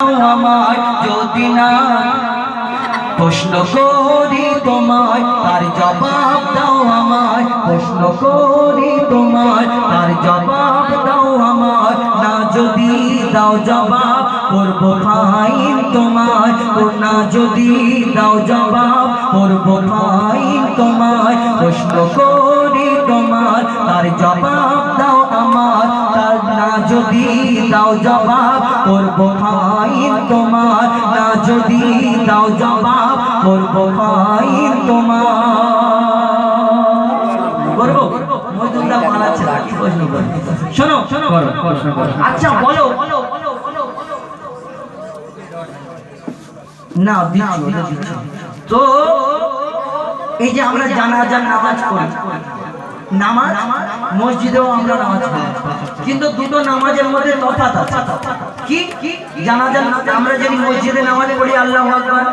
আমায় যদি না প্রশ্ন করি তোমায় তার জবাব দাও আমায়, প্রশ্ন করি তোমায় তার জবাব দাও আমায়, না যদি দাও জবাব করব ফাইন তোমায়, না যদি দাও জবাব করব ফাইন তোমায়, প্রশ্ন করি তোমায় তার জবাব দাও আমায়, তার না যদি দাও জবাব করব ফাইন তোমায়, না যদি দাও জবাব করব ফাইন তোমায়। করবো মজুমদার পালাচ্ছে কি প্রশ্ন করবে? শোনো শোনো আচ্ছা বলো না তো এই যে আমরা জানাজার নামাজ পড়ি, নামাজ মসজিদেও আমরা নামাজ পড়ি, কিন্তু দুটো নামাজের মধ্যে তফাৎ আছে। কি জানাজার আমরা যদি মসজিদে নামাজ পড়ি আল্লাহু আকবার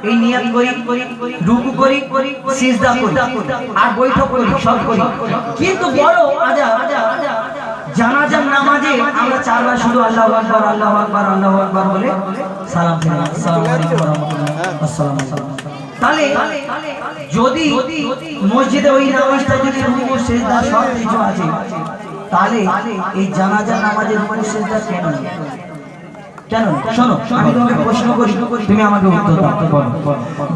এই নিয়ত করি, রুকু করি, সিজদা করি আর বৈঠক করি, সব করি, কিন্তু বলো আজা জানাজার নামাজে আমরা চারবার শুধু আল্লাহু আকবার আল্লাহু আকবার আল্লাহু আকবার বলে সালাম ফিরাই, আসসালামু আলাইকুম ওয়া রাহমাতুল্লাহ, আসসালামু আলাইকুম। তাহলে যদি মসজিদে ওই নামাজটা যদি রুকু সিজদা সব কিছু আছে, তাহলে এই জানাজার নামাজের রুকু সিজদা কেন? শোনো আমি তোমাকে প্রশ্ন করি, তুমি আমাকে উত্তর দাও।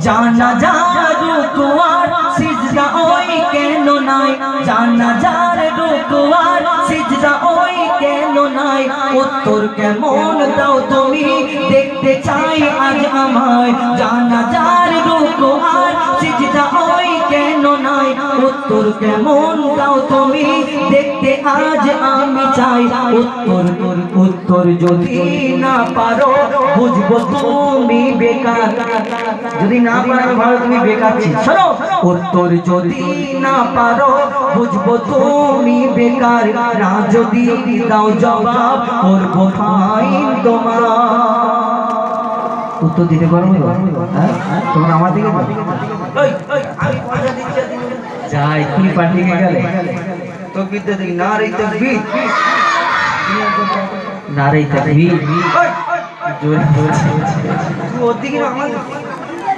জানাজার রুকু আর সিজদা ওই কেন নাই? জানাজার রুকু আর সিজদা ওই কেন নাই? উত্তর কেমন দাও তুমি, দেখতে চাই আজ আমায়। জানাজার রুকু আর সিজদা ওই কেন নাই? উত্তর কেমন দাও তুমি, দেখতে আজ আমি চাই। উত্তর যদি না পারো বুঝবো তুমি বেকার, যদি না পারো ভালো তুমি বেকার। শোনো উত্তর যদি না পারো বুঝবো তুমি বেকার, না যদি দাও জবাব করবো ফাইন তোমার। উত্তর দিতে পারবো তোমরা আমার দিকে যাই কি পাঠিয়ে গেলে তো বিদ্যা দেখি না রে তাকবীর, না রে তাকবীর জোরে বলছে তুই ওর দিকে আমার,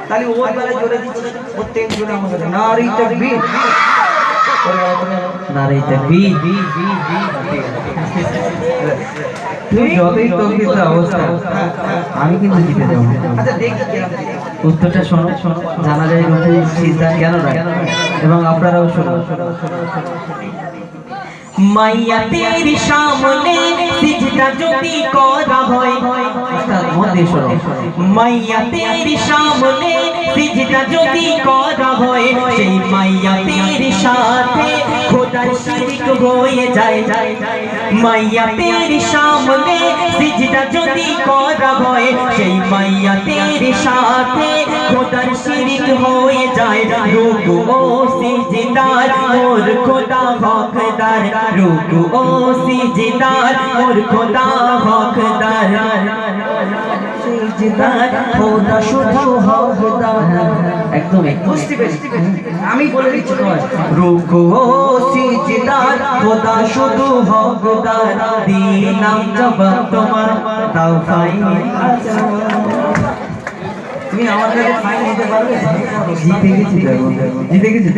তাহলে ওর বেলায় জোরে দিচ্ছিস, ওর তেল জোরে আমাকে না রে তাকবীর, না রে তাকবীর। তুই যতই তকবীর দাও অবস্থা আমি কিন্তু জিতে যাবো। আচ্ছা দেখি উত্তরটা শোনো, জানা যায় রুকু সিজদা কেন রাখে এবং আপনারাও শোনো। মাইয়াতের সামনে সিজদা যদি করা হয়, মধ্যে শোনো, মাইয়াতের সামনে সিজদা যদি করা হয়, সেই মাইয়াতের সাথে খোদার শিরক হয়ে যায়। মাইয়াতের সামনে সিজদা যদি করা হয়, সেই মাইয়াতের সাথে খোদার শিরক হয়ে যায়। রুকু ও সিজদার মোর খোদা হকদার, রুকু ও সিজদার মোর খোদা হকদার, সিজদার খোদা শুধু হকদার। একদম বুঝতে পেরেছি, আমি বলে দিচ্ছি রুকু ও সিজদার খোদা শুধু হকদার, দিলাম জবাব তোমার দাও ফাইন। তুমি আমার কাছে ফাইন নিতে পারবে? জিতে গেছি।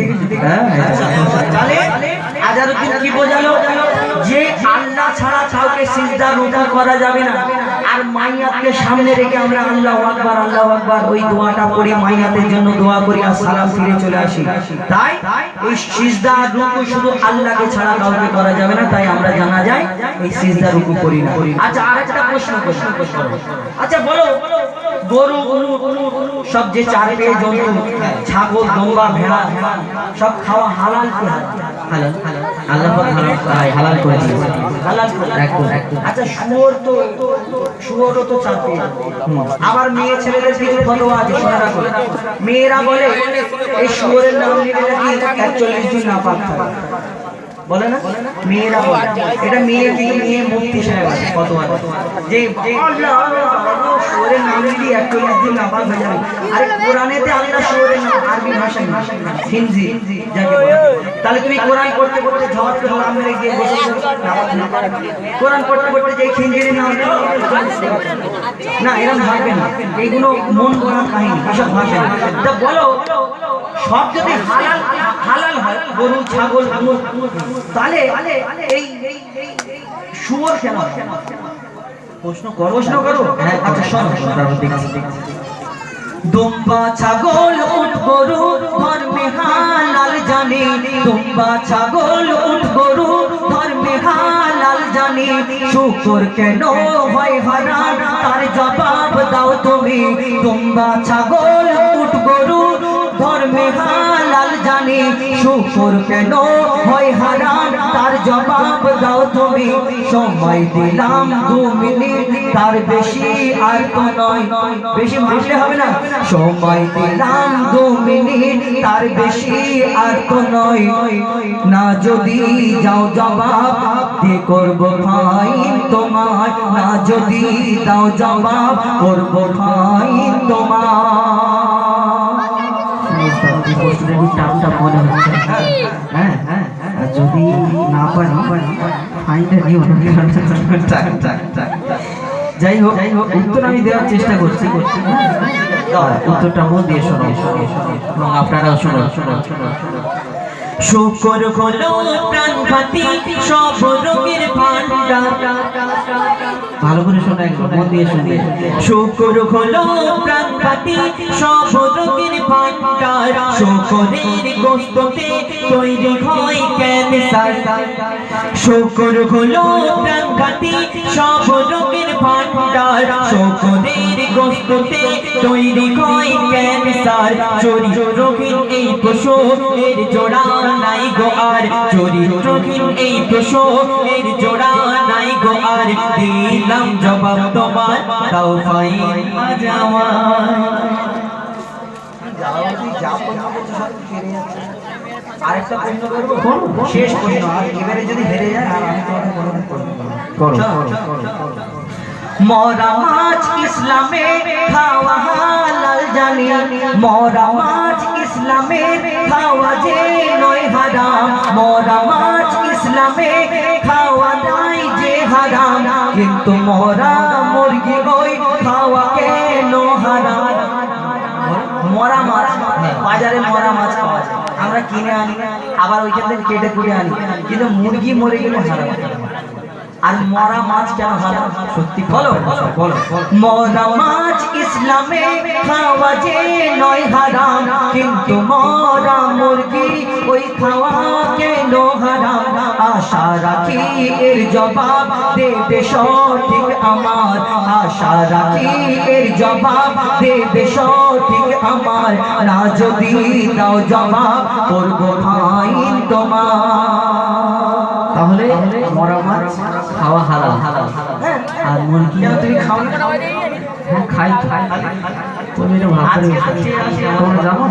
হ্যাঁ তাহলে আজারউদ্দিন কি বোঝালো? যে আল্লাহ ছাড়া কাউকে সিজদা রুকু করা যাবে না, আর মাইয়াতকে সামনে রেখে আমরা আল্লাহু আকবার আল্লাহু আকবার ওই দোয়াটা পড়ি, মাইয়াতের জন্য দোয়া করি আর সালাম ফিরে চলে আসি। তাই এই সিজদা রুকু শুধু আল্লাহকে ছাড়া কাউকে করা যাবে না, তাই আমরা জানা যায় এই সিজদা রুকু করি না। আচ্ছা আরেকটা প্রশ্ন আচ্ছা বলো, গরু সব যে চার পেয়ে জন্তু, ছাগল দুম্বা ভেড়া সব খাওয়া হালাল কি হালাল? আল্লাহ হালাল করে দিয়েছে, হালাল একদম। আচ্ছা শুয়োরও তো চার পেয়ে, আবার মেয়ে ছেলেদের কিছু ফতোয়া আছে শোনা রাখো। মেয়েরা বলে এই শুয়োরের নাম নিলে নাকি 41 দিন না পাক থাকে, বলে না মেয়েরা, এটা মেয়ে মুফতি সাহেব আছে ফতোয়া যে শুয়োরের নাম নিলে 41 দিন নামাজ হয়ে যাবে। আরে কোরআনেতে আল্লাহ শুয়োরের নাম আরবি ভাষায় হিনজি যাকে বলে। তাহলে তুমি কোরআন পড়তে পড়তে ঝড় ঝড় মেরে গিয়ে বসে নামাজ না পড়ে কোরআন পড়তে পড়তে যে খিনজির নাম না এরকম ভাববে না, এইগুলো মন গড়া কাহিনী, এসব ভাববে না। তা বলো সব যদি হালাল হালাল হয় গরু ছাগল তাহলে এই শুয়োর কেন? প্রশ্ন করো। হ্যাঁ আচ্ছা শোনো দেখছি। দুম্বা ছাগল উট গরু ধর্মে হালাল জানি, দুম্বা ছাগল উট গরু ধর্মে হালাল জানি, শুকর কেন হয় হারাম তার জবাব দাও তুমি। দুম্বা ছাগল উট গরু ধর্মে হালাল জানি, শুকর কেন হয় হারাম তার জবাব দাও তুমি। সময় দিলাম 2 মিনিট তার বেশি আর তো নয়, বেশি ভাবলে হবে না। সময় দিলাম 2 মিনিট তার বেশি আর তো নয়, না যদি যাও জবাব দিয়ে করব ফাইন তোমার, না যদি দাও জবাব করব ফাইন তোমার। টামটা মনে হচ্ছে, হ্যাঁ যদি না পারি ফাইনটা নিও। যাই হোক উত্তর আমি দেওয়ার চেষ্টা করছি, উত্তরটা মন দিয়ে শোনো এবং আপনারাও শোনো। শুকর হলো প্রাণঘাতী সব রোগের ভান্ডার, ভালো করে শোনো একদম মন দিয়ে শুনবে। শুকর হলো প্রাণঘাতী সব রোগের ভান্ডার, শুকরের গোশতে তৈরি হয় ক্যান্সার। শুকর হলো প্রাণঘাতী সব রোগের ভান্ডার, শুকরের গোশতে তৈরি হয় ক্যান্সার। চরিত্রহীন এই পশু এর জোড়া নাই গো আর, চরিত্রহীন এই পশু এর জোড়া নাই গো আর। দিলাম জবাব তোমার তাও ফাইন আজ আমার। আরেকটা প্রশ্ন করবো, শেষ প্রশ্ন, আর এবারে যদি হেরে যায় আর আমি করো। মরা মাছ ইসলামে খাওয়া হালাল জানি, মরা মাছ ইসলামে খাওয়া যে নয় হারাম, মরা মাছ ইসলামে খাওয়া নাই যে হারাম, কিন্তু মরা মুরগি ওই খাওয়া কেন হারাম? মরা মাছ বাজারে মরা মাছ পাওয়া যায়, আমরা কিনে আনি আবার ওইখান থেকে কেটে কুটে আনি, কিন্তু মুরগি মরে গেলে হারাম। আর মরা মাছ কেন হারাম? সত্যি বলো। মরা মাছ ইসলামে খাওয়া যে নয় হারাম, কিন্তু মরা মুরগি ওই খাওয়া কেন হারাম? আশা রাখি এর জবাব দেবে সঠিক আমার, আশা রাখি এর জবাব দেবে সঠিক আমার, না যদি দাও জবাব করব ফাইন তোমার। তাহলে মরা মাছ খাওয়া হালাল, আর মুরগি তুমি খাও না? হ্যাঁ খাই। তুমি এটা ভাবতে তোমরা যাবো,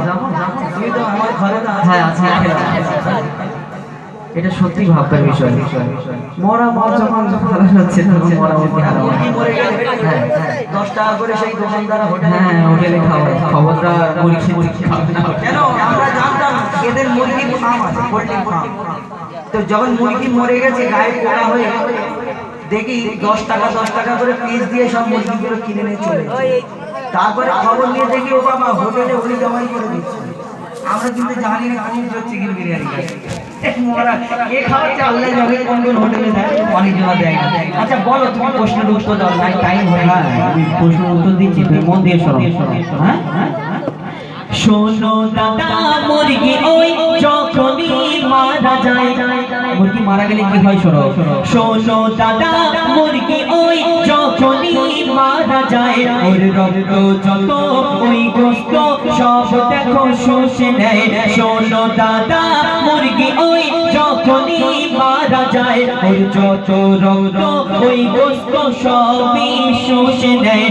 তুমি তো আমার ঘরে না। হ্যাঁ আচ্ছা এটা সত্যি ভাববার বিষয়। মরা মাছ যখন হালাল হচ্ছে তখন মরা মুরগি মরে গেলে 10 টাকা করে সেই দোকানদার হোটেলে খাওয়ায়। খবরদার মুরগি খাবে না। কেন? আমরা জানতাম এদের মুরগি ফার্ম আছে, পোল্ট্রি ফার্ম। তো যখন মুরগি মরে গেছে গায়ে পোড়া হয়ে দেখি 10 টাকা করে পিস দিয়ে সব মুরগিগুলো কিনে নিয়ে চলে, তারপরে খবর নিয়ে দেখি ও বাবা হোটেলে উনি জমাই করে দিচ্ছে। আমরা কিন্তু জানি না কোন চিকেন বিরিয়ানি মরা কে খাওয়াচ্ছে, আল্লাহ জানে কোন কোন হোটেলে দেয়, অনেক জমা দেয় না। আচ্ছা বলো তুমি প্রশ্নের উত্তর দাও, নাই টাইম হয়ে গেছে। আমি প্রশ্নের উত্তর দিচ্ছি, তুমি মন দিয়ে শোনো। হ্যাঁ শোনো দাদা, মুরগি ওই যখনই মারা যায়, মুরগি মারা গেলে কি হয় শোনো। শোনো দাদা, মুরগি ওই যখনই মারা যায়, ওর রক্ত যত ওই গোশত সব দেখো শুষে নেয়। শোনো দাদা, মুরগি ওই যখনই মারা যায়, ওর যত রক্ত ওই গোশত সবই শুষে নেয়।